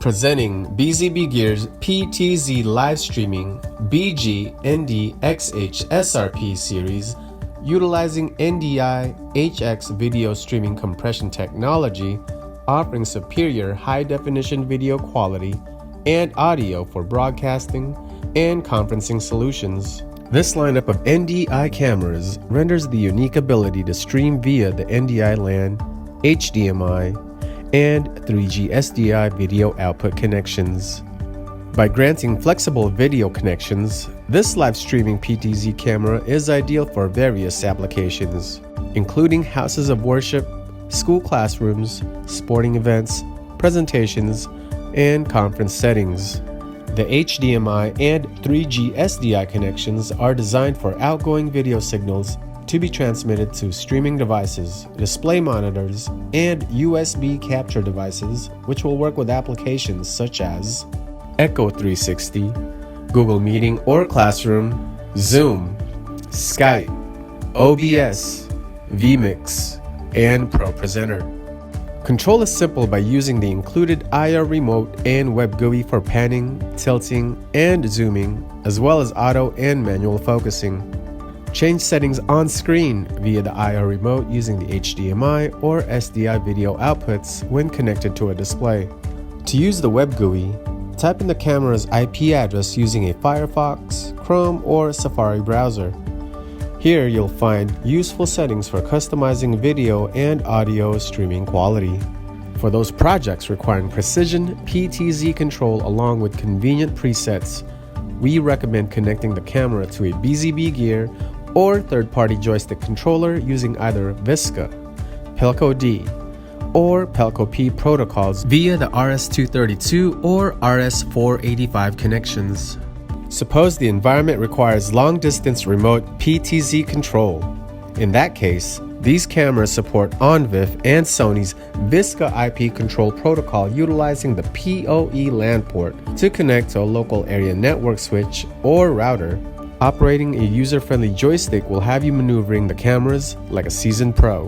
Presenting BZBGEAR's PTZ live streaming BG-NDI SRP series utilizing NDI HX video streaming compression technology, offering superior high-definition video quality and audio for broadcasting and conferencing solutions. This lineup of NDI cameras renders the unique ability to stream via the NDI LAN, HDMI, and 3G SDI video output connections. By granting flexible video connections, this live streaming PTZ camera is ideal for various applications, including houses of worship, school classrooms, sporting events, presentations, and conference settings. The HDMI and 3G SDI connections are designed for outgoing video signals to be transmitted to streaming devices, display monitors, and USB capture devices, which will work with applications such as Echo 360, Google Meeting or Classroom, Zoom, Skype, OBS, vMix, and ProPresenter. Control is simple by using the included IR remote and web GUI for panning, tilting, and zooming, as well as auto and manual focusing. Change settings on screen via the IR remote using the HDMI or SDI video outputs when connected to a display. To use the web GUI, type in the camera's IP address using a Firefox, Chrome, or Safari browser. Here you'll find useful settings for customizing video and audio streaming quality. For those projects requiring precision PTZ control along with convenient presets, we recommend connecting the camera to a BZBGEAR or third-party joystick controller using either Visca, Pelco D, or Pelco P protocols via the RS-232 or RS-485 connections. Suppose the environment requires long-distance remote PTZ control. In that case, these cameras support OnVIF and Sony's Visca IP control protocol utilizing the PoE LAN port to connect to a local area network switch or router. Operating a user-friendly joystick will have you maneuvering the cameras like a seasoned pro.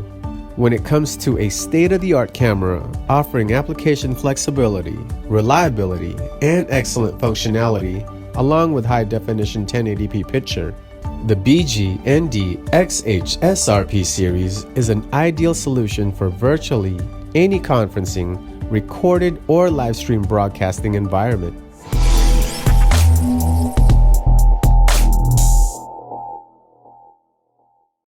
When it comes to a state-of-the-art camera offering application flexibility, reliability, and excellent functionality, along with high-definition 1080p picture, the BG-NDI SRP series is an ideal solution for virtually any conferencing, recorded, or live stream broadcasting environment.